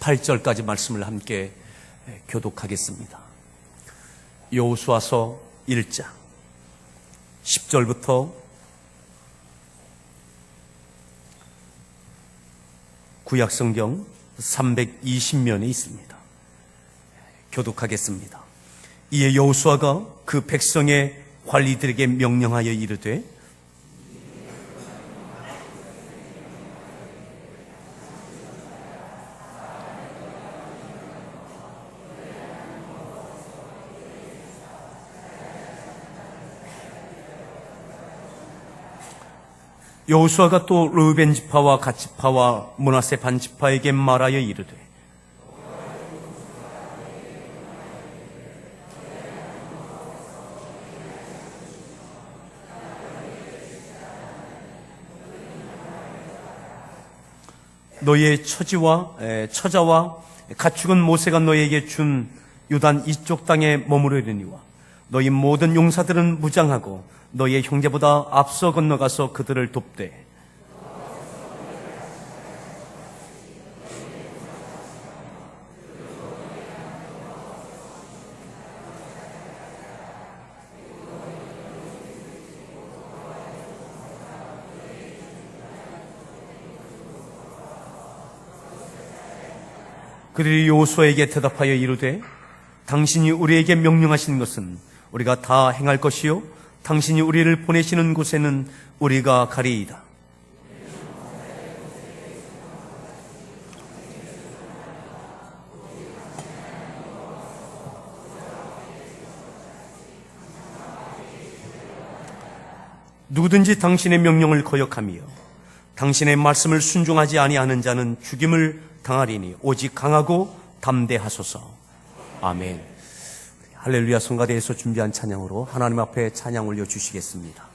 18절까지 말씀을 함께 교독하겠습니다. 여호수아서 1장 10절부터 구약성경 320면에 있습니다. 교독하겠습니다. 이에 여호수아가 그 백성의 관리들에게 명령하여 이르되 여호수아가 또 르우벤 지파와 갓 지파와 므낫세 반 지파에게 말하여 이르되 너희의 처자와 가축은 모세가 너희에게 준 요단 이쪽 땅에 머무르려니와 너희 모든 용사들은 무장하고 너희의 형제보다 앞서 건너가서 그들을 돕되 그들이 여호수아에게 대답하여 이르되 당신이 우리에게 명령하신 것은 우리가 다 행할 것이요 당신이 우리를 보내시는 곳에는 우리가 가리이다. 누구든지 당신의 명령을 거역하며 당신의 말씀을 순종하지 아니하는 자는 죽임을 당하리니 오직 강하고 담대하소서. 아멘. 할렐루야. 성가대에서 준비한 찬양으로 하나님 앞에 찬양 올려주시겠습니다.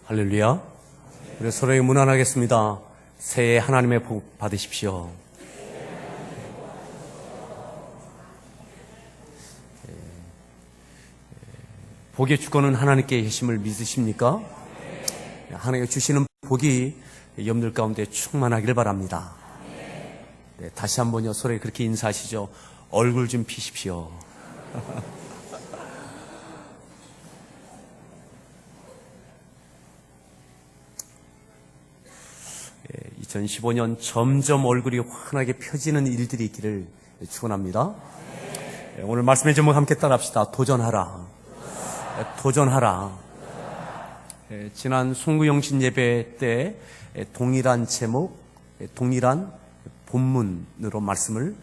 할렐루야. 우리 서로에게 문안하겠습니다. 새해 하나님의 복 받으십시오. 복의 주권은 하나님께 계심을 믿으십니까? 하나님께 주시는 복이 여러분들 가운데 충만하길 바랍니다. 네, 다시 한번요, 서로 그렇게 인사하시죠. 얼굴 좀 피십시오. 2015년 점점 얼굴이 환하게 펴지는 일들이 있기를 축원합니다. 오늘 말씀의 제목 함께 따라합시다. 도전하라. 도전하라. 지난 송구영신 예배 때 동일한 제목, 동일한 본문으로 말씀을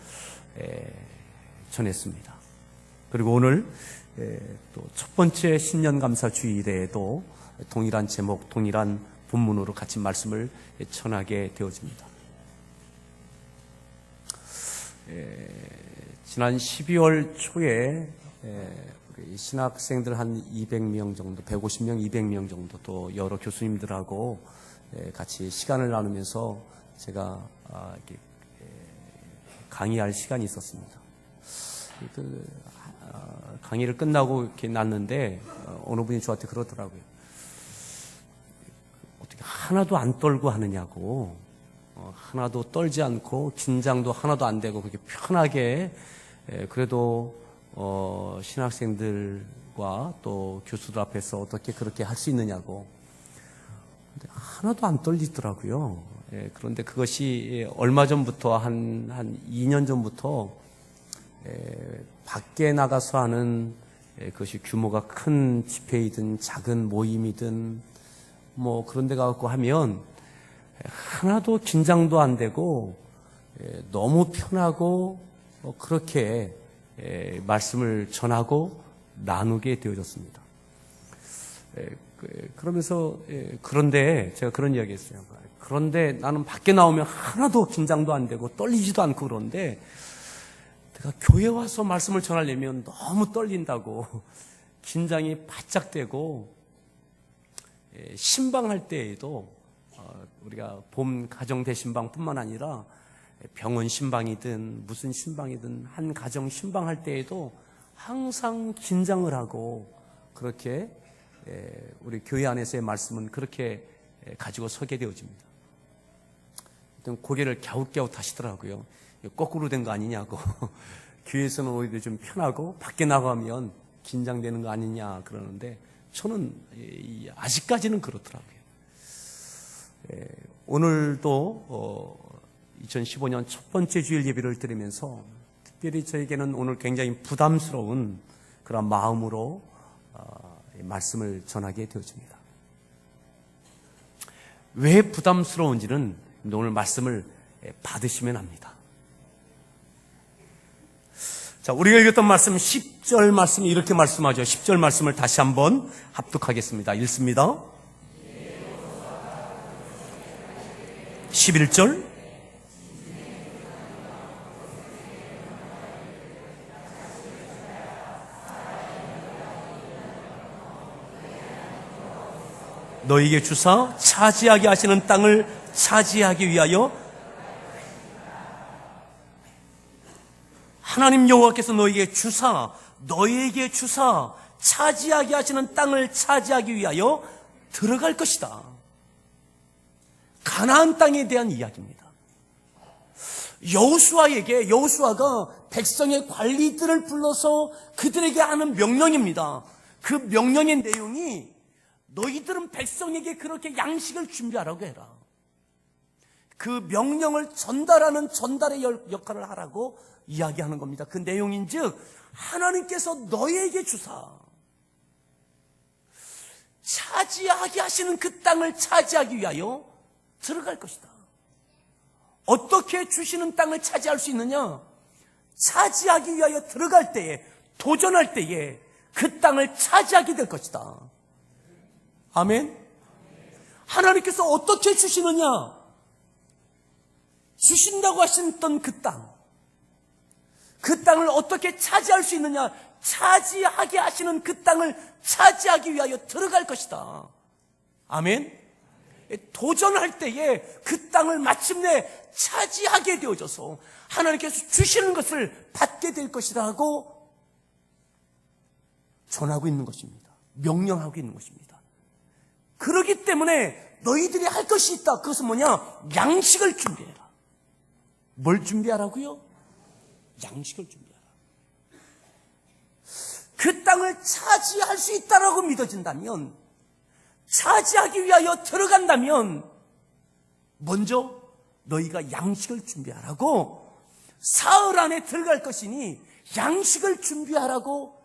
전했습니다. 그리고 오늘 또 첫 번째 신년감사 주일에도 동일한 제목, 동일한 본문으로 같이 말씀을 전하게 되어집니다. 지난 12월 초에 우리 신학생들 한 200명 정도, 150명, 200명 정도 또 여러 교수님들하고 같이 시간을 나누면서 제가 이렇게 강의할 시간이 있었습니다. 강의를 끝나고 이렇게 났는데 어느 분이 저한테 그러더라고요. 어떻게 하나도 안 떨고 하느냐고. 하나도 떨지 않고 긴장도 하나도 안 되고 그렇게 편하게 그래도 신학생들과 또 교수들 앞에서 어떻게 그렇게 할 수 있느냐고. 근데 하나도 안 떨리더라고요. 그런데 그것이 얼마 전부터 한 2년 전부터 밖에 나가서 하는 그것이 규모가 큰 집회이든 작은 모임이든 뭐 그런 데 가고 하면 하나도 긴장도 안 되고 너무 편하고 그렇게 말씀을 전하고 나누게 되어졌습니다. 그러면서 그런데 제가 그런 이야기 했어요. 그런데 나는 밖에 나오면 하나도 긴장도 안 되고 떨리지도 않고 그런데 내가 교회 와서 말씀을 전하려면 너무 떨린다고 긴장이 바짝 되고 신방할 때에도 우리가 봄 가정 대신방뿐만 아니라 병원 신방이든 무슨 신방이든 한 가정 신방할 때에도 항상 긴장을 하고 그렇게 우리 교회 안에서의 말씀은 그렇게 가지고 서게 되어집니다. 고개를 갸웃갸웃 하시더라고요. 거꾸로 된 거 아니냐고. 교회에서는 오히려 좀 편하고 밖에 나가면 긴장되는 거 아니냐 그러는데 저는 아직까지는 그렇더라고요. 오늘도 2015년 첫 번째 주일 예배를 드리면서 특별히 저에게는 오늘 굉장히 부담스러운 그런 마음으로 말씀을 전하게 되어집니다. 왜 부담스러운지는 오늘 말씀을 받으시면 합니다. 자, 우리가 읽었던 말씀 10절 말씀이 이렇게 말씀하죠. 10절 말씀을 다시 한번 합독하겠습니다. 읽습니다. 11절 너희에게 주사 차지하게 하시는 땅을 차지하기 위하여 하나님 여호와께서 너희에게 주사 차지하게 하시는 땅을 차지하기 위하여 들어갈 것이다. 가나안 땅에 대한 이야기입니다. 여호수아가 백성의 관리들을 불러서 그들에게 하는 명령입니다. 그 명령의 내용이 너희들은 백성에게 그렇게 양식을 준비하라고 해라. 그 명령을 전달하는 전달의 역할을 하라고 이야기하는 겁니다. 그 내용인즉 하나님께서 너희에게 주사 차지하게 하시는 그 땅을 차지하기 위하여 들어갈 것이다. 어떻게 주시는 땅을 차지할 수 있느냐? 차지하기 위하여 들어갈 때에, 도전할 때에 그 땅을 차지하게 될 것이다. 아멘. 하나님께서 어떻게 주시느냐? 주신다고 하셨던 그 땅, 그 땅을 어떻게 차지할 수 있느냐? 차지하게 하시는 그 땅을 차지하기 위하여 들어갈 것이다. 아멘. 도전할 때에 그 땅을 마침내 차지하게 되어져서 하나님께서 주시는 것을 받게 될 것이라고 전하고 있는 것입니다. 명령하고 있는 것입니다. 그렇기 때문에 너희들이 할 것이 있다. 그것은 뭐냐? 양식을 준비해라. 뭘 준비하라고요? 양식을 준비하라. 그 땅을 차지할 수 있다라고 믿어진다면, 차지하기 위하여 들어간다면 먼저 너희가 양식을 준비하라고, 사흘 안에 들어갈 것이니 양식을 준비하라고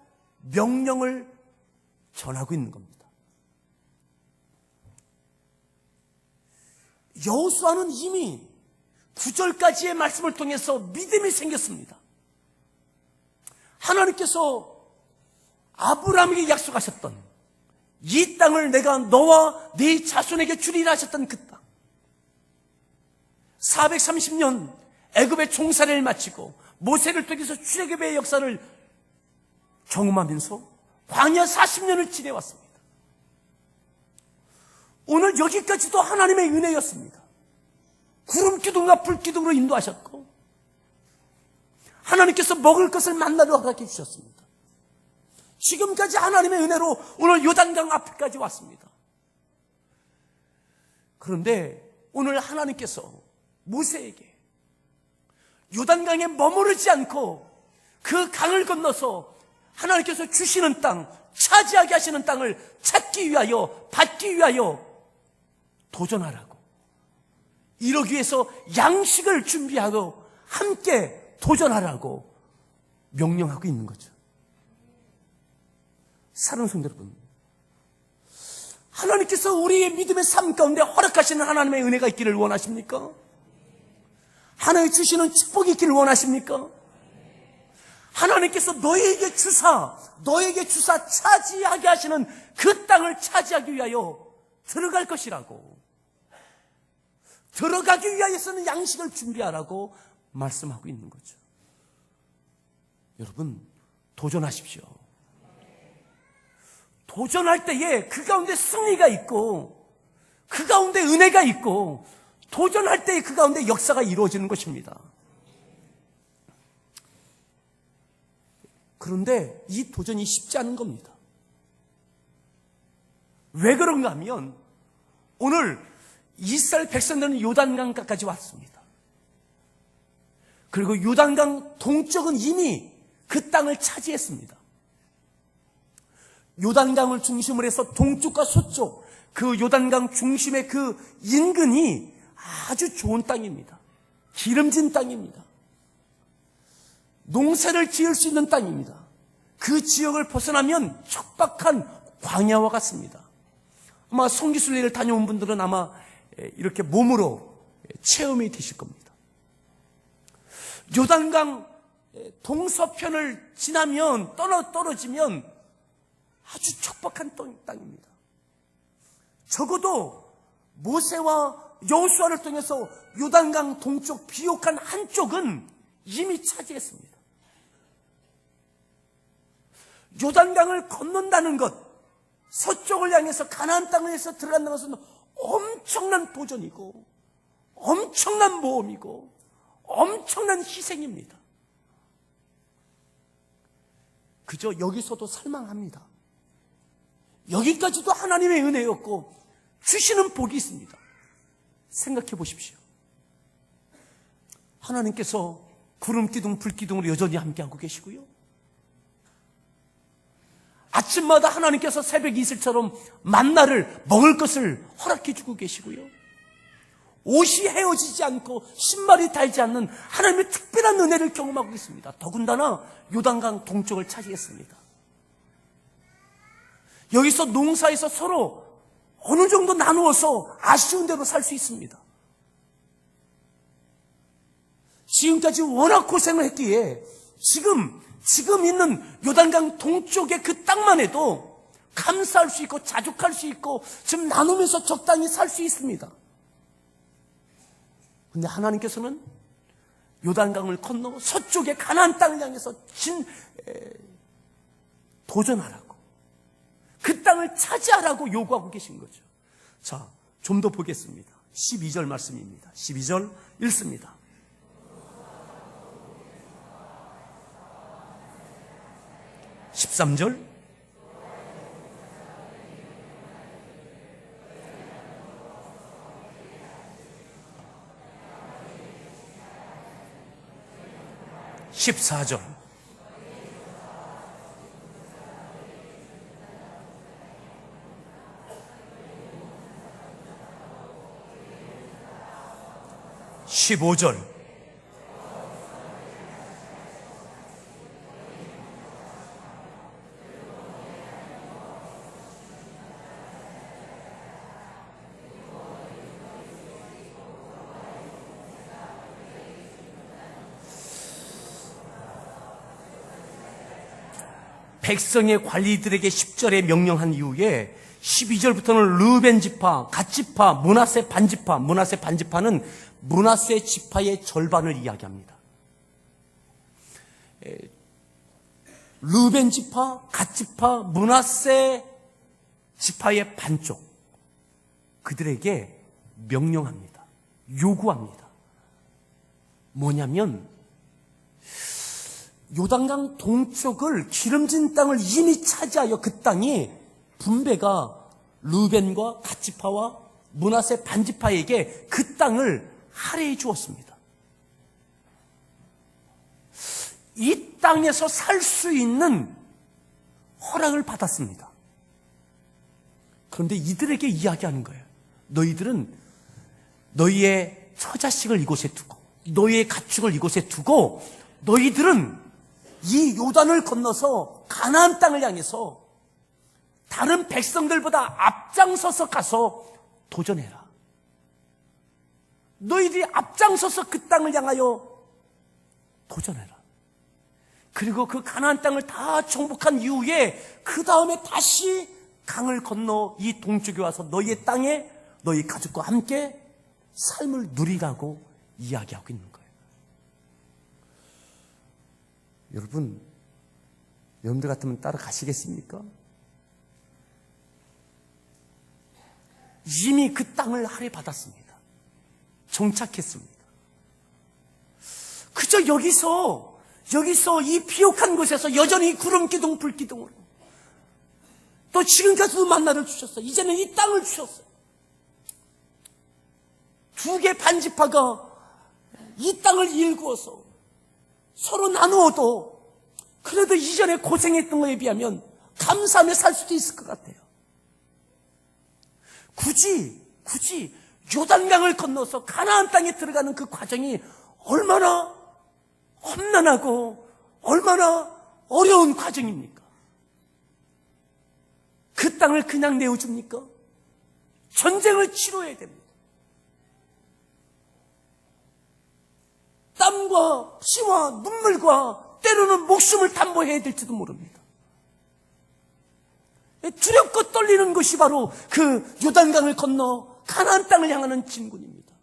명령을 전하고 있는 겁니다. 여호수아는 이미 9절까지의 말씀을 통해서 믿음이 생겼습니다. 하나님께서 아브라함에게 약속하셨던 이 땅을 내가 너와 네 자손에게 주리라 하셨던 그 땅, 430년 애굽의 종살이를 마치고 모세를 통해서 출애굽의 역사를 경험하면서 광야 40년을 지내왔습니다. 오늘 여기까지도 하나님의 은혜였습니다. 구름 기둥과 불 기둥으로 인도하셨고, 하나님께서 먹을 것을 만나러 허락해 주셨습니다. 지금까지 하나님의 은혜로 오늘 요단강 앞에까지 왔습니다. 그런데 오늘 하나님께서 모세에게 요단강에 머무르지 않고 그 강을 건너서 하나님께서 주시는 땅, 차지하게 하시는 땅을 찾기 위하여, 받기 위하여 도전하라고, 이러기 위해서 양식을 준비하고 함께 도전하라고 명령하고 있는 거죠. 사랑하는 성도 여러분, 하나님께서 우리의 믿음의 삶 가운데 허락하시는 하나님의 은혜가 있기를 원하십니까? 하나님이 주시는 축복이 있기를 원하십니까? 하나님께서 너에게 주사 차지하게 하시는 그 땅을 차지하기 위하여 들어갈 것이라고, 들어가기 위하여서는 양식을 준비하라고 말씀하고 있는 거죠. 여러분, 도전하십시오. 도전할 때에 그 가운데 승리가 있고, 그 가운데 은혜가 있고, 도전할 때에 그 가운데 역사가 이루어지는 것입니다. 그런데 이 도전이 쉽지 않은 겁니다. 왜 그런가 하면, 오늘 이스라엘 백성들은 요단강가까지 왔습니다. 그리고 요단강 동쪽은 이미 그 땅을 차지했습니다. 요단강을 중심으로 해서 동쪽과 서쪽, 그 요단강 중심의 그 인근이 아주 좋은 땅입니다. 기름진 땅입니다. 농사를 지을 수 있는 땅입니다. 그 지역을 벗어나면 척박한 광야와 같습니다. 아마 성지순례를 다녀온 분들은 아마 이렇게 몸으로 체험이 되실 겁니다. 요단강 동서편을 지나면, 떨어지면 아주 척박한 땅입니다. 적어도 모세와 여호수아를 통해서 요단강 동쪽 비옥한 한쪽은 이미 차지했습니다. 요단강을 건넌다는 것, 서쪽을 향해서 가나안 땅을 해서 들어간다는 것은 엄청난 도전이고, 엄청난 모험이고, 엄청난 희생입니다. 그저 여기서도 살만합니다. 여기까지도 하나님의 은혜였고 주시는 복이 있습니다. 생각해 보십시오. 하나님께서 구름기둥, 불기둥으로 여전히 함께하고 계시고요, 아침마다 하나님께서 새벽 이슬처럼 만나를 먹을 것을 허락해 주고 계시고요, 옷이 헤어지지 않고 신발이 닳지 않는 하나님의 특별한 은혜를 경험하고 있습니다. 더군다나 요단강 동쪽을 차지했습니다. 여기서 농사에서 서로 어느 정도 나누어서 아쉬운 대로 살 수 있습니다. 지금까지 워낙 고생을 했기에 지금 있는 요단강 동쪽의 그 땅만 해도 감사할 수 있고 자족할 수 있고 지금 나누면서 적당히 살 수 있습니다. 그런데 하나님께서는 요단강을 건너 서쪽의 가나안 땅을 향해서 도전하라고, 그 땅을 차지하라고 요구하고 계신 거죠. 자, 좀 더 보겠습니다. 12절 말씀입니다. 12절 읽습니다. (13절) (14절) (15절) 백성의 관리들에게 10절에 명령한 이후에 12절부터는 르벤 지파, 갓 지파, 므낫세 반지파, 므낫세 반지파는 므낫세 지파의 절반을 이야기합니다. 르벤 지파, 갓 지파, 므낫세 지파의 반쪽, 그들에게 명령합니다. 요구합니다. 뭐냐면 요단강 동쪽을 기름진 땅을 이미 차지하여 그 땅이 분배가 르벤과 갓 지파와 므낫세 반지파에게 그 땅을 할애해 주었습니다. 이 땅에서 살 수 있는 허락을 받았습니다. 그런데 이들에게 이야기하는 거예요. 너희들은 너희의 처자식을 이곳에 두고 너희의 가축을 이곳에 두고 너희들은 이 요단을 건너서 가나안 땅을 향해서 다른 백성들보다 앞장서서 가서 도전해라. 너희들이 앞장서서 그 땅을 향하여 도전해라. 그리고 그 가나안 땅을 다 정복한 이후에 그 다음에 다시 강을 건너 이 동쪽에 와서 너희의 땅에 너희 가족과 함께 삶을 누리라고 이야기하고 있는 거예요. 여러분들 같으면 따라가시겠습니까? 이미 그 땅을 할애받았습니다. 정착했습니다. 그저 여기서 이 비옥한 곳에서 여전히 구름기둥 불기둥으로 또 지금까지도 만나를 주셨어요. 이제는 이 땅을 주셨어요. 두 개 반지파가 이 땅을 일구어서 서로 나누어도 그래도 이전에 고생했던 것에 비하면 감사하며 살 수도 있을 것 같아요. 굳이 요단강을 건너서 가나안 땅에 들어가는 그 과정이 얼마나 험난하고 얼마나 어려운 과정입니까? 그 땅을 그냥 내어줍니까? 전쟁을 치러야 됩니다. 땀과 피와 눈물과 때로는 목숨을 담보해야 될지도 모릅니다. 두렵고 떨리는 것이 바로 그 요단강을 건너 가나안 땅을 향하는 진군입니다.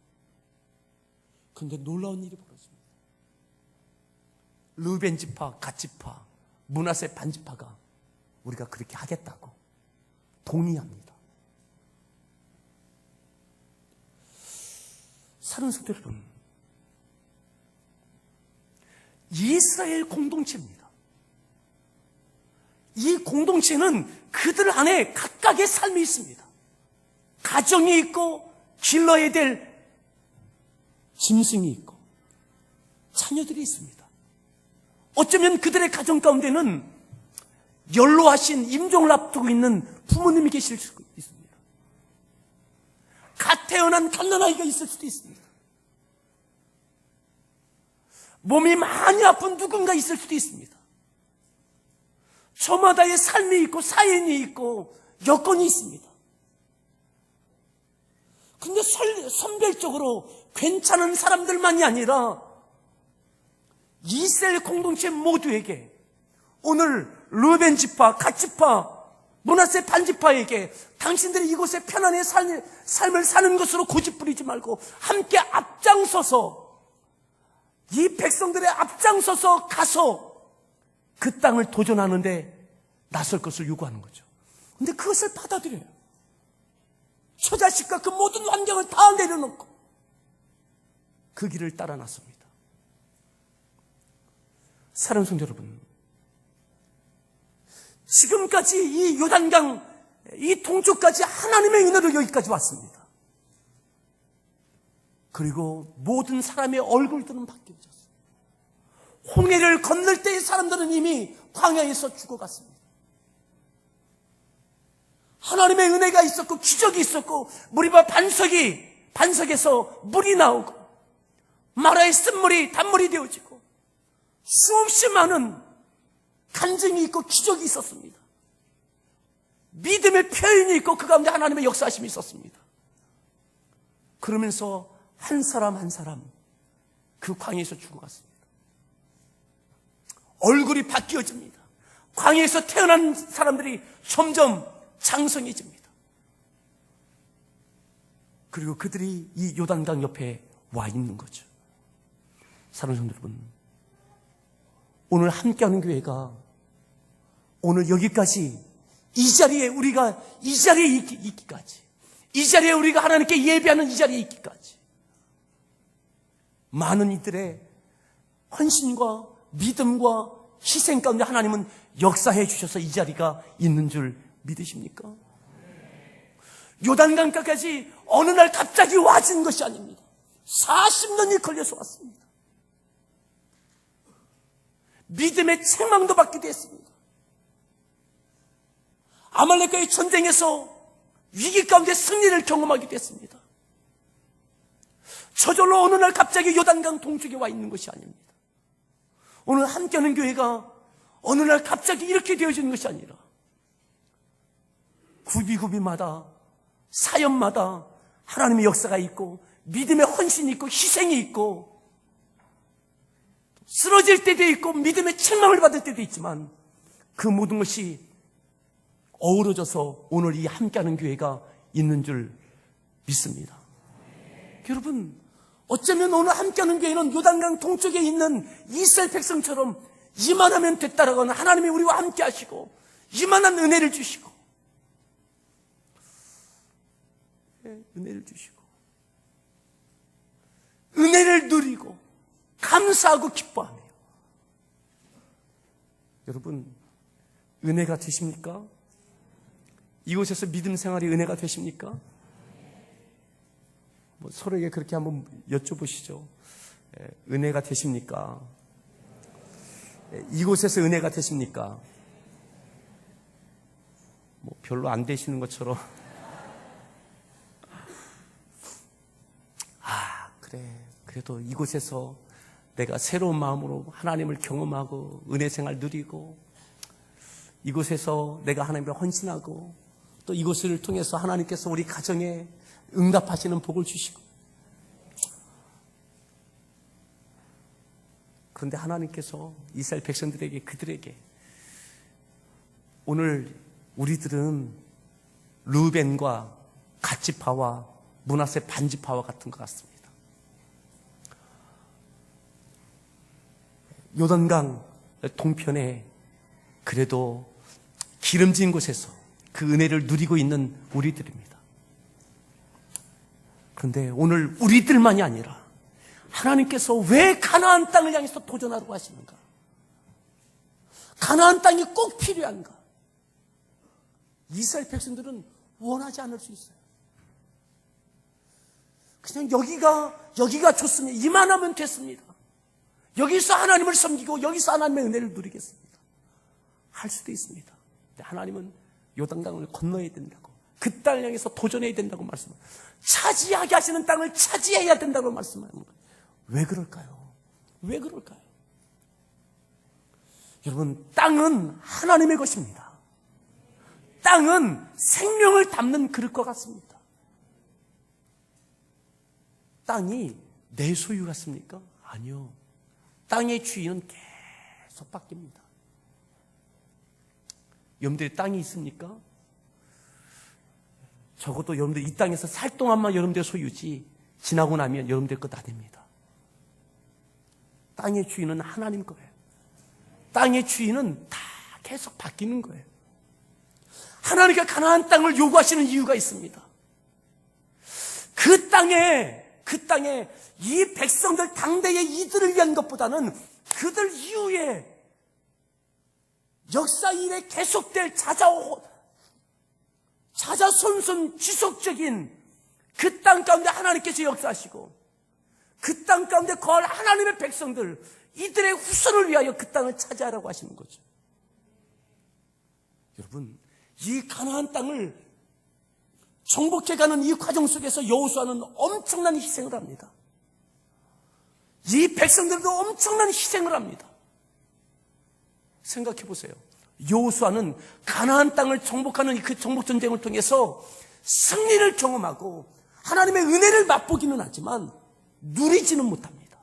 그런데 놀라운 일이 벌어집니다. 르벤 지파, 갓 지파, 므낫세 반지파가 우리가 그렇게 하겠다고 동의합니다. 사랑하는 성도 여러분, 이스라엘 공동체입니다. 이 공동체는 그들 안에 각각의 삶이 있습니다. 가정이 있고 길러야 될 짐승이 있고 자녀들이 있습니다. 어쩌면 그들의 가정 가운데는 연로하신 임종을 앞두고 있는 부모님이 계실 수도 있습니다. 갓 태어난 갓난아이가 있을 수도 있습니다. 몸이 많이 아픈 누군가 있을 수도 있습니다. 저마다의 삶이 있고 사연이 있고 여건이 있습니다. 근데 선별적으로 괜찮은 사람들만이 아니라 이스라엘 공동체 모두에게 오늘 르벤 지파, 갓 지파, 므낫세 반지파에게 당신들이 이곳에 편안히 삶을 사는 것으로 고집부리지 말고 함께 앞장서서 이 백성들의 앞장서서 가서 그 땅을 도전하는데 나설 것을 요구하는 거죠. 근데 그것을 받아들여요. 처자식과 그 모든 환경을 다 내려놓고 그 길을 따라 나섭니다. 사랑하는 성도 여러분, 지금까지 이 요단강 이 동쪽까지 하나님의 은혜로 여기까지 왔습니다. 그리고 모든 사람의 얼굴들은 바뀌어졌어요. 홍해를 건널 때의 사람들은 이미 광야에서 죽어갔습니다. 하나님의 은혜가 있었고 기적이 있었고 무리바 반석에서 물이 나오고 마라의 쓴물이 단물이 되어지고 수없이 많은 간증이 있고 기적이 있었습니다. 믿음의 표현이 있고 그 가운데 하나님의 역사하심이 있었습니다. 그러면서 한 사람 한 사람 그 광야에서 죽어갔습니다. 얼굴이 바뀌어집니다. 광야에서 태어난 사람들이 점점 장성해집니다. 그리고 그들이 이 요단강 옆에 와 있는 거죠. 사랑하는 성도 여러분, 오늘 함께하는 교회가 오늘 여기까지 이 자리에 우리가 이 자리에 있기까지, 이 자리에 우리가 하나님께 예배하는 이 자리에 있기까지 많은 이들의 헌신과 믿음과 희생 가운데 하나님은 역사해 주셔서 이 자리가 있는 줄 믿으십니까? 요단강가까지 어느 날 갑자기 와진 것이 아닙니다. 40년이 걸려서 왔습니다. 믿음의 책망도 받기도 했습니다. 아말렉과의 전쟁에서 위기 가운데 승리를 경험하기도 했습니다. 저절로 어느 날 갑자기 요단강 동쪽에 와 있는 것이 아닙니다. 오늘 함께하는 교회가 어느 날 갑자기 이렇게 되어지는 것이 아니라 구비구비마다 사역마다 하나님의 역사가 있고 믿음의 헌신이 있고 희생이 있고 쓰러질 때도 있고 믿음의 책망을 받을 때도 있지만 그 모든 것이 어우러져서 오늘 이 함께하는 교회가 있는 줄 믿습니다. 여러분, 어쩌면 오늘 함께하는 교회는 요단강 동쪽에 있는 이스라엘 백성처럼 이만하면 됐다라고 하는 하나님이 우리와 함께 하시고 이만한 은혜를 주시고 은혜를 주시고 은혜를 누리고 감사하고 기뻐하며 여러분, 은혜가 되십니까? 이곳에서 믿음 생활이 은혜가 되십니까? 서로에게 그렇게 한번 여쭤보시죠. 은혜가 되십니까? 이곳에서 은혜가 되십니까? 별로 안 되시는 것처럼. 그래. 그래도 이곳에서 내가 새로운 마음으로 하나님을 경험하고 은혜 생활 누리고 이곳에서 내가 하나님을 헌신하고 또 이곳을 통해서 하나님께서 우리 가정에 응답하시는 복을 주시고 그런데 하나님께서 이스라엘 백성들에게 그들에게 오늘 우리들은 르우벤과 갓지파와 므낫세 반지파와 같은 것 같습니다. 요단강 동편에 그래도 기름진 곳에서 그 은혜를 누리고 있는 우리들입니다. 그런데 오늘 우리들만이 아니라 하나님께서 왜 가나안 땅을 향해서 도전하라고 하시는가? 가나안 땅이 꼭 필요한가? 이스라엘 백성들은 원하지 않을 수 있어요. 그냥 여기가 좋습니다. 이만하면 됐습니다. 여기서 하나님을 섬기고 여기서 하나님의 은혜를 누리겠습니다. 할 수도 있습니다. 근데 하나님은 요단강을 건너야 된다고, 그 땅을 향해서 도전해야 된다고 말씀합니다. 차지하게 하시는 땅을 차지해야 된다고 말씀하는 거예요. 왜 그럴까요? 왜 그럴까요? 여러분, 땅은 하나님의 것입니다. 땅은 생명을 담는 그릇과 같습니다. 땅이 내 소유 같습니까? 아니요. 땅의 주인은 계속 바뀝니다. 여러분들이 땅이 있습니까? 적어도 여러분들 이 땅에서 살 동안만 여러분들의 소유지 지나고 나면 여러분들 것 다 됩니다. 땅의 주인은 하나님 거예요. 땅의 주인은 다 계속 바뀌는 거예요. 하나님께 가나안 땅을 요구하시는 이유가 있습니다. 그 땅에 이 백성들 당대의 이들을 위한 것보다는 그들 이후에 역사 일에 계속될 자자손손 지속적인 그 땅 가운데 하나님께서 역사하시고 그 땅 가운데 거할 하나님의 백성들, 이들의 후손을 위하여 그 땅을 차지하라고 하시는 거죠. 여러분, 이 가나안 땅을 정복해가는 이 과정 속에서 여호수아는 엄청난 희생을 합니다. 이 백성들도 엄청난 희생을 합니다. 생각해 보세요. 여호수아는 가나안 땅을 정복하는 그 정복전쟁을 통해서 승리를 경험하고 하나님의 은혜를 맛보기는 하지만 누리지는 못합니다.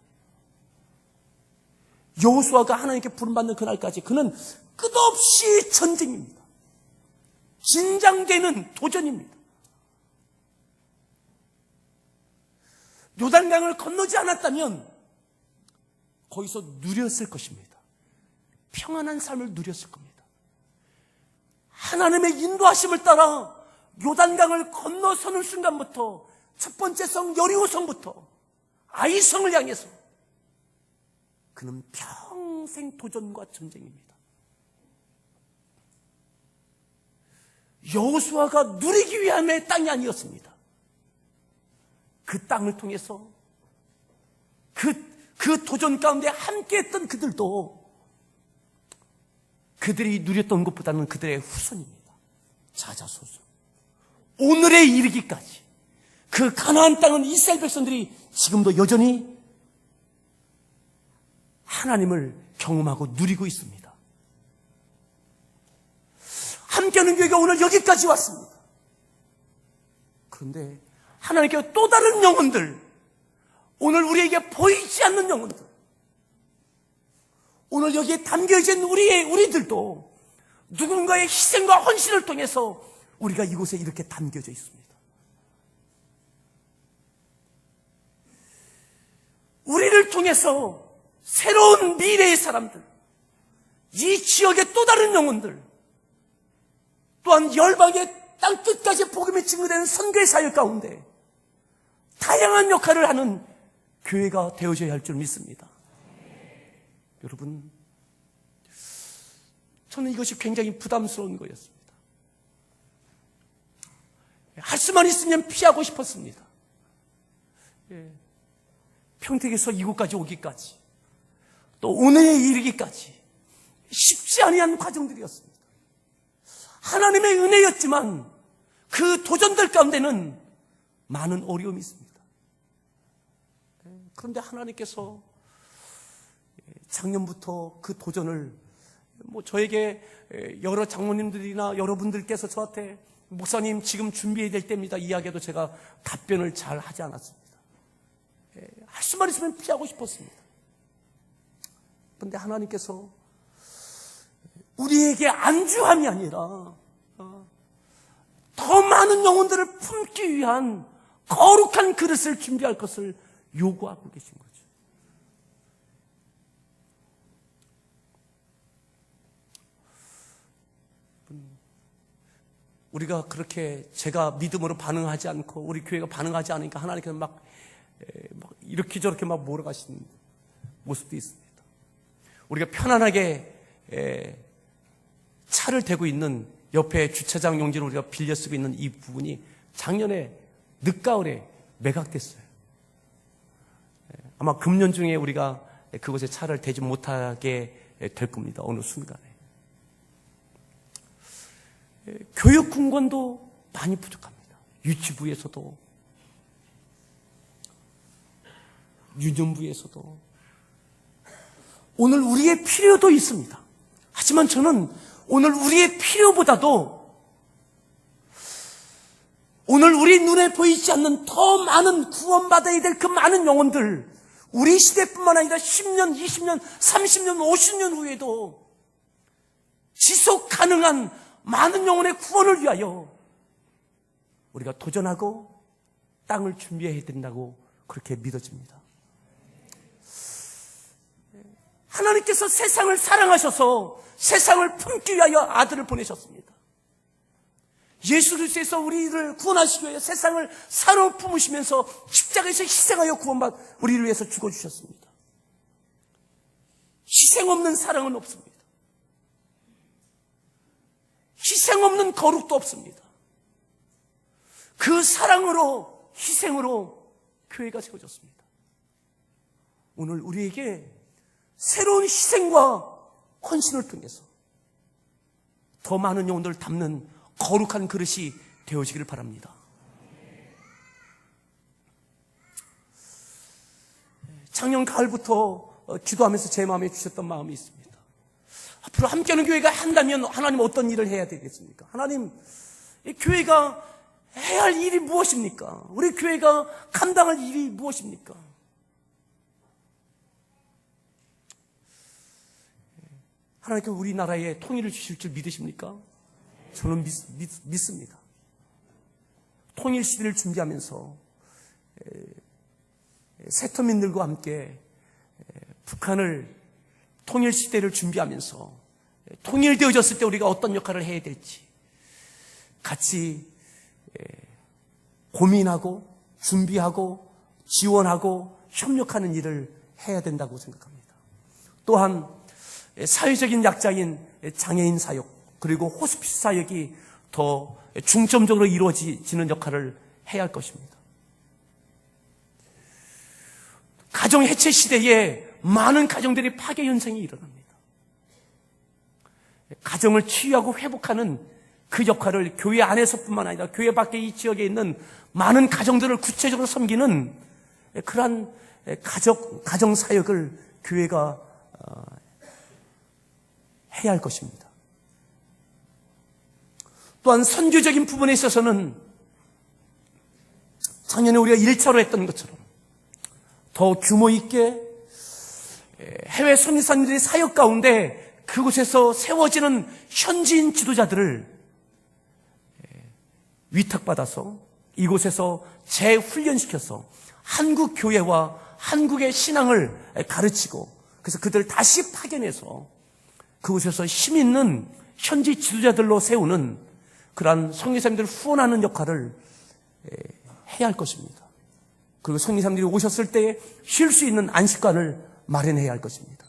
여호수아가 하나님께 부름받는 그날까지 그는 끝없이 전쟁입니다. 긴장되는 도전입니다. 요단강을 건너지 않았다면 거기서 누렸을 것입니다. 평안한 삶을 누렸을 겁니다. 하나님의 인도하심을 따라 요단강을 건너서는 순간부터 첫 번째 성 여리고성부터 아이성을 향해서 그는 평생 도전과 전쟁입니다. 여호수아가 누리기 위함의 땅이 아니었습니다. 그 땅을 통해서 그 도전 가운데 함께했던 그들도 그들이 누렸던 것보다는 그들의 후손입니다. 자자손손 오늘에 이르기까지 그 가나안 땅은 이스라엘 백성들이 지금도 여전히 하나님을 경험하고 누리고 있습니다. 함께하는 교회가 오늘 여기까지 왔습니다. 그런데 하나님께서 또 다른 영혼들, 오늘 우리에게 보이지 않는 영혼들, 오늘 여기에 담겨진 우리들도 누군가의 희생과 헌신을 통해서 우리가 이곳에 이렇게 담겨져 있습니다. 우리를 통해서 새로운 미래의 사람들, 이 지역의 또 다른 영혼들, 또한 열방의 땅 끝까지 복음이 증거되는 선교의 사역 가운데 다양한 역할을 하는 교회가 되어져야 할 줄 믿습니다. 여러분, 저는 이것이 굉장히 부담스러운 거였습니다. 할 수만 있으면 피하고 싶었습니다. 평택에서 이곳까지 오기까지, 또 오늘에 이르기까지 쉽지 아니한 과정들이었습니다. 하나님의 은혜였지만 그 도전들 가운데는 많은 어려움이 있습니다. 그런데 하나님께서 작년부터 그 도전을 저에게 여러 장모님들이나 여러분들께서 저한테 목사님 지금 준비해야 될 때입니다 이야기해도 제가 답변을 잘 하지 않았습니다. 할 수만 있으면 피하고 싶었습니다. 그런데 하나님께서 우리에게 안주함이 아니라 더 많은 영혼들을 품기 위한 거룩한 그릇을 준비할 것을 요구하고 계신 거죠. 우리가 그렇게 제가 믿음으로 반응하지 않고 우리 교회가 반응하지 않으니까 하나님께서 막 이렇게 저렇게 막 몰아가시는 모습도 있습니다. 우리가 편안하게 차를 대고 있는 옆에 주차장 용지를 우리가 빌려 쓰고 있는 이 부분이 작년에 늦가을에 매각됐어요. 아마 금년 중에 우리가 그곳에 차를 대지 못하게 될 겁니다. 어느 순간에. 교육 공간도 많이 부족합니다. 유치부에서도 유년부에서도 오늘 우리의 필요도 있습니다. 하지만 저는 오늘 우리의 필요보다도 오늘 우리 눈에 보이지 않는 더 많은 구원받아야 될 그 많은 영혼들, 우리 시대뿐만 아니라 10년, 20년, 30년, 50년 후에도 지속 가능한 많은 영혼의 구원을 위하여 우리가 도전하고 땅을 준비해야 된다고 그렇게 믿어집니다. 하나님께서 세상을 사랑하셔서 세상을 품기 위하여 아들을 보내셨습니다. 예수 그리스도에서 우리를 구원하시기 위해 세상을 사랑으로 품으시면서 십자가에서 희생하여 우리를 위해서 죽어주셨습니다. 희생 없는 사랑은 없습니다. 희생 없는 거룩도 없습니다. 그 사랑으로, 희생으로 교회가 세워졌습니다. 오늘 우리에게 새로운 희생과 헌신을 통해서 더 많은 영혼들을 담는 거룩한 그릇이 되어지기를 바랍니다. 작년 가을부터 기도하면서 제 마음에 주셨던 마음이 있습니다. 앞으로 함께하는 교회가 한다면 하나님 어떤 일을 해야 되겠습니까? 하나님, 이 교회가 해야 할 일이 무엇입니까? 우리 교회가 감당할 일이 무엇입니까? 하나님께 우리나라에 통일을 주실 줄 믿으십니까? 저는 믿습니다. 통일 시대를 준비하면서 세터민들과 함께 북한을 통일 시대를 준비하면서 통일되어졌을 때 우리가 어떤 역할을 해야 될지 같이 고민하고 준비하고 지원하고 협력하는 일을 해야 된다고 생각합니다. 또한 사회적인 약자인 장애인 사역 그리고 호스피스 사역이 더 중점적으로 이루어지는 역할을 해야 할 것입니다. 가정 해체 시대에 많은 가정들이 파괴 현상이 일어납니다. 가정을 치유하고 회복하는 그 역할을 교회 안에서뿐만 아니라 교회 밖에 이 지역에 있는 많은 가정들을 구체적으로 섬기는 그러한 가정 사역을 교회가 해야 할 것입니다. 또한 선교적인 부분에 있어서는 작년에 우리가 1차로 했던 것처럼 더 규모 있게 해외 선교사님들의 사역 가운데 그곳에서 세워지는 현지인 지도자들을 위탁받아서 이곳에서 재훈련시켜서 한국 교회와 한국의 신앙을 가르치고 그래서 그들을 다시 파견해서 그곳에서 힘 있는 현지 지도자들로 세우는 그러한 선교사님들을 후원하는 역할을 해야 할 것입니다. 그리고 선교사님들이 오셨을 때 쉴 수 있는 안식관을 마련해야 할 것입니다.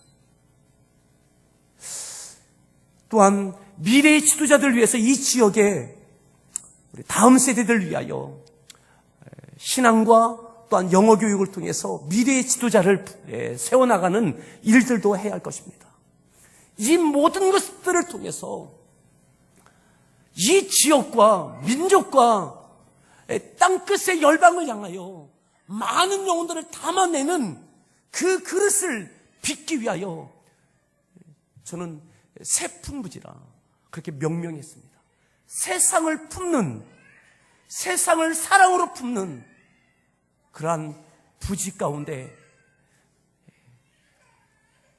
또한 미래의 지도자들을 위해서 이 지역에 우리 다음 세대들을 위하여 신앙과 또한 영어 교육을 통해서 미래의 지도자를 세워나가는 일들도 해야 할 것입니다. 이 모든 것들을 통해서 이 지역과 민족과 땅끝의 열방을 향하여 많은 영혼들을 담아내는 그 그릇을 빚기 위하여 저는 세품부지라 그렇게 명명했습니다. 세상을 품는, 세상을 사랑으로 품는 그러한 부지 가운데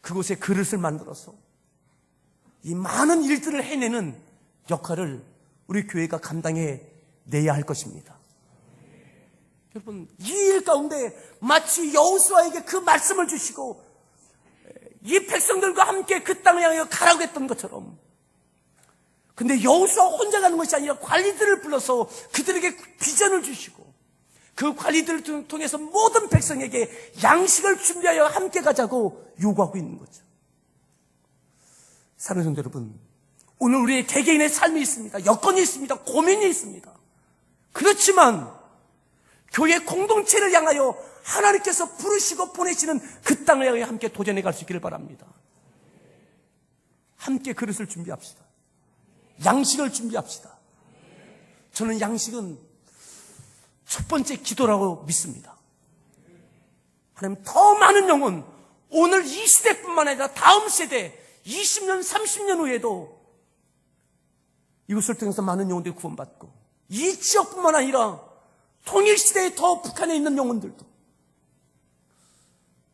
그곳에 그릇을 만들어서 이 많은 일들을 해내는 역할을 우리 교회가 감당해 내야 할 것입니다. 여러분, 이 일 가운데 마치 여호수아에게 그 말씀을 주시고 이 백성들과 함께 그 땅을 향하여 가라고 했던 것처럼 근데 여호수아 혼자 가는 것이 아니라 관리들을 불러서 그들에게 비전을 주시고 그 관리들을 통해서 모든 백성에게 양식을 준비하여 함께 가자고 요구하고 있는 거죠. 사랑하는 성도 여러분, 오늘 우리의 개개인의 삶이 있습니다. 여건이 있습니다. 고민이 있습니다. 그렇지만 교회 공동체를 향하여 하나님께서 부르시고 보내시는 그 땅을 향해 함께 도전해 갈 수 있기를 바랍니다. 함께 그릇을 준비합시다. 양식을 준비합시다. 저는 양식은 첫 번째 기도라고 믿습니다. 하나님, 더 많은 영혼, 오늘 이 시대뿐만 아니라 다음 세대 20년, 30년 후에도 이것을 통해서 많은 영혼들이 구원받고 이 지역뿐만 아니라 통일시대에 더 북한에 있는 영혼들도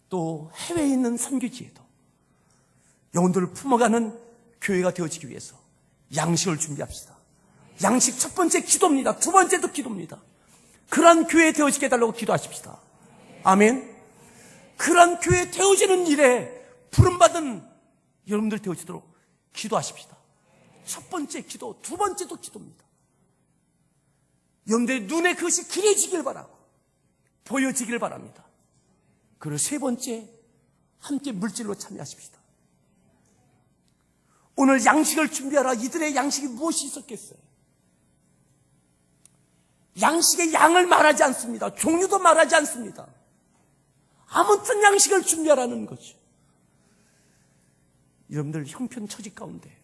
또 해외에 있는 선교지에도 영혼들을 품어가는 교회가 되어지기 위해서 양식을 준비합시다. 양식 첫 번째 기도입니다. 두 번째도 기도입니다. 그러한 교회 되어지게 해달라고 기도하십시다. 아멘. 그러한 교회 되어지는 일에 부름받은 여러분들 되어지도록 기도하십시다. 첫 번째 기도, 두 번째도 기도입니다. 여러분들의 눈에 그것이 길해지길 바라고 보여지길 바랍니다. 그리고 세 번째, 함께 물질로 참여하십시다. 오늘 양식을 준비하라. 이들의 양식이 무엇이 있었겠어요? 양식의 양을 말하지 않습니다. 종류도 말하지 않습니다. 아무튼 양식을 준비하라는 거죠. 여러분들 형편 처지 가운데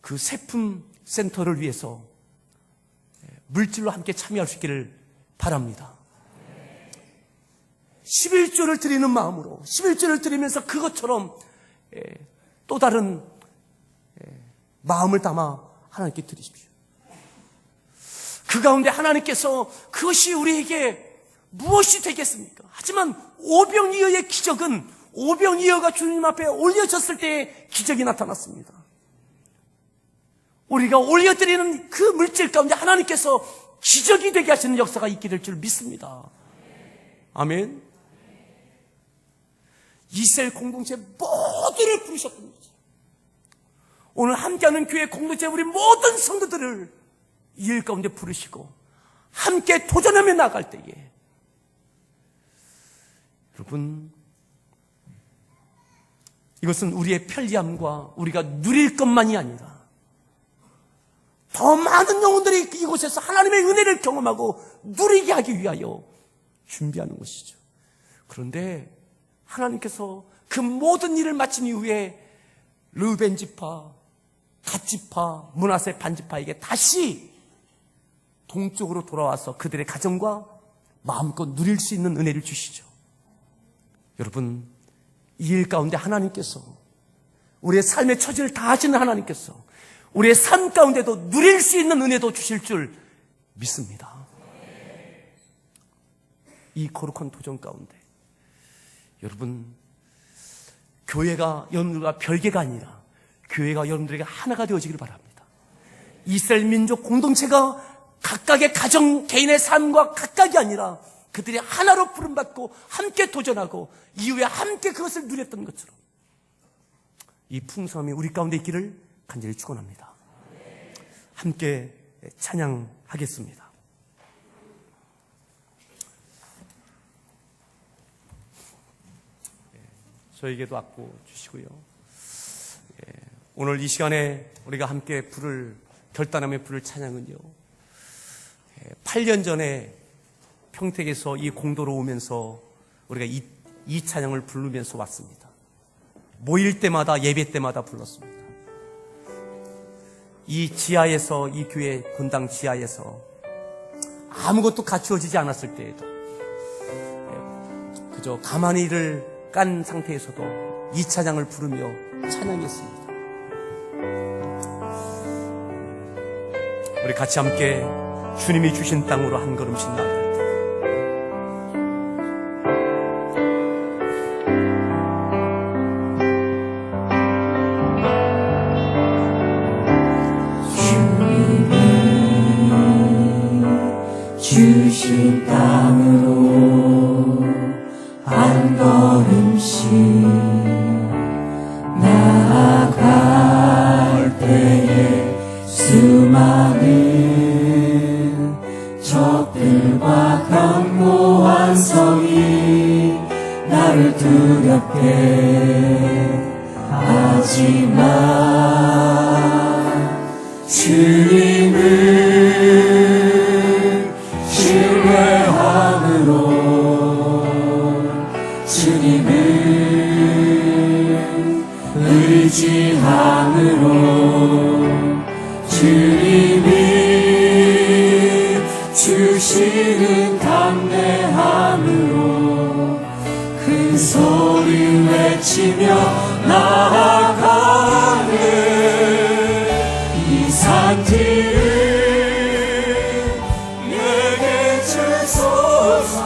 그 세품 센터를 위해서 물질로 함께 참여할 수 있기를 바랍니다. 11조를 드리는 마음으로 11조를 드리면서 그것처럼 또 다른 마음을 담아 하나님께 드리십시오. 그 가운데 하나님께서 그것이 우리에게 무엇이 되겠습니까? 하지만 오병이어의 기적은 오병이어가 주님 앞에 올려졌을 때의 기적이 나타났습니다. 우리가 올려드리는 그 물질 가운데 하나님께서 기적이 되게 하시는 역사가 있게 될 줄 믿습니다. 아멘. 이스라엘 공동체 모두를 부르셨던 거죠. 오늘 함께하는 교회 공동체 우리 모든 성도들을 이 일 가운데 부르시고 함께 도전하며 나갈 때에 여러분, 이것은 우리의 편리함과 우리가 누릴 것만이 아니라 더 많은 영혼들이 이곳에서 하나님의 은혜를 경험하고 누리게 하기 위하여 준비하는 것이죠. 그런데 하나님께서 그 모든 일을 마친 이후에 르우벤 지파, 갓 지파, 므낫세 반 지파에게 다시 동쪽으로 돌아와서 그들의 가정과 마음껏 누릴 수 있는 은혜를 주시죠. 여러분, 이 일 가운데 하나님께서 우리의 삶의 처지를 다 하시는 하나님께서 우리의 삶 가운데도 누릴 수 있는 은혜도 주실 줄 믿습니다. 이 거룩한 도전 가운데 여러분, 교회가 여러분들과 별개가 아니라 교회가 여러분들에게 하나가 되어지길 바랍니다. 이스라엘 민족 공동체가 각각의 가정, 개인의 삶과 각각이 아니라 그들이 하나로 부름받고 함께 도전하고 이후에 함께 그것을 누렸던 것처럼 이 풍성함이 우리 가운데 있기를 간절히 축원합니다. 함께 찬양하겠습니다. 저에게도 악보 주시고요. 오늘 이 시간에 우리가 함께 결단함의 부를 찬양은요, 8년 전에 평택에서 이 공도로 오면서 우리가 이 찬양을 부르면서 왔습니다. 모일 때마다, 예배 때마다 불렀습니다. 이 지하에서, 이 교회 본당 지하에서 아무것도 갖추어지지 않았을 때에도 그저 가만히 이를 깐 상태에서도 이 찬양을 부르며 찬양했습니다. 우리 같이 함께 주님이 주신 땅으로 한 걸음씩 나아갈 때 주신 땅으로 한 걸음씩 나아갈 때에 수많은 적들과 견고한 성이 나를 두렵게 하지만 주님을 주님을 의지함으로 주님이 주시는 담대함으로 큰 소리 외치며 나아가는 이 산지를 내게 주소서.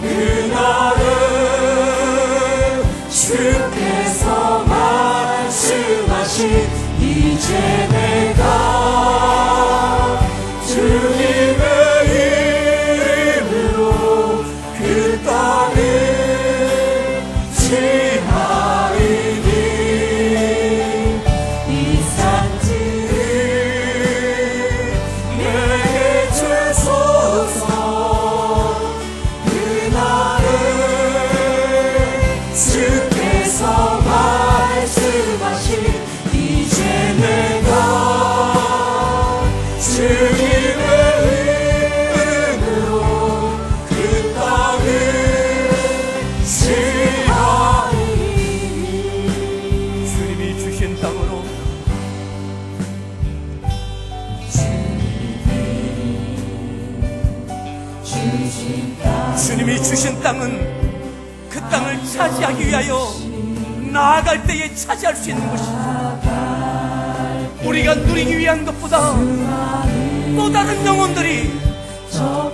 그날은 주께서 말씀하신 이제 내가 주님의 이름으로 그 땅을 지나리니 이 산지를 땅은 그 땅을 차지하기 위하여 나아갈 때에 차지할 수 있는 것이죠. 우리가 누리기 위한 것보다 또 다른 영혼들이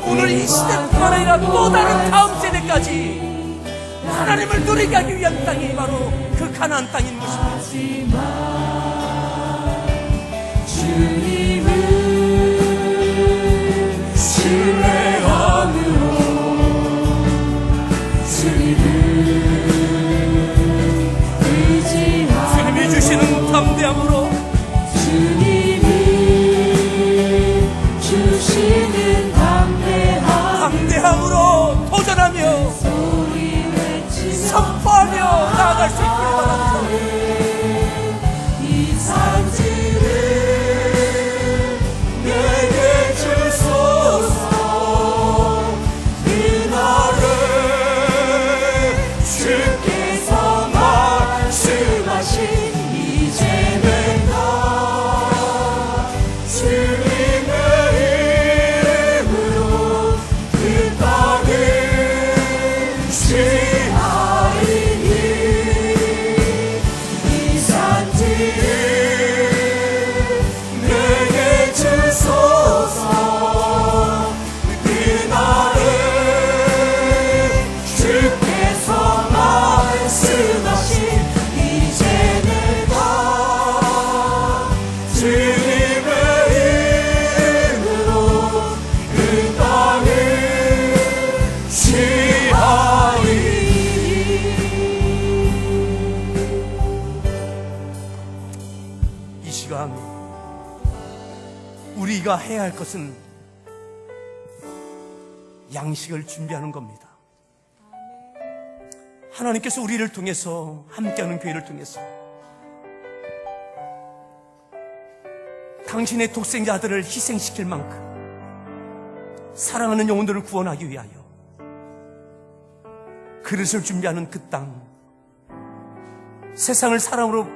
오늘 이 시대뿐만 아니라 또 다른 다음 세대까지 하나님을 누리게 하기 위한 땅이 바로 그 가나안 땅인 것입니다. 주님을 신뢰함으로 주님을 의지함으로 주님이 주시는 담대함으로 주님이 주시는 담대함으로 도전하며 소리 외치며 선포하며 나아갈 수 있기를 바랍니다. 이 산지를 내게 주소서. 그날에 주께서 말씀하신 이제 내가 주님의 이름으로 그 땅을 취하리니 이 산지를 내게 주소서. 그날에 주께서 말씀하신 이제 내가 주님의 이름으로 그 땅을 취하리니. 이 시간 우리가 해야 할 것은 양식을 준비하는 겁니다. 하나님께서 우리를 통해서, 함께하는 교회를 통해서 당신의 독생자 아들을 희생시킬 만큼 사랑하는 영혼들을 구원하기 위하여 그릇을 준비하는 그 땅, 세상을 사랑으로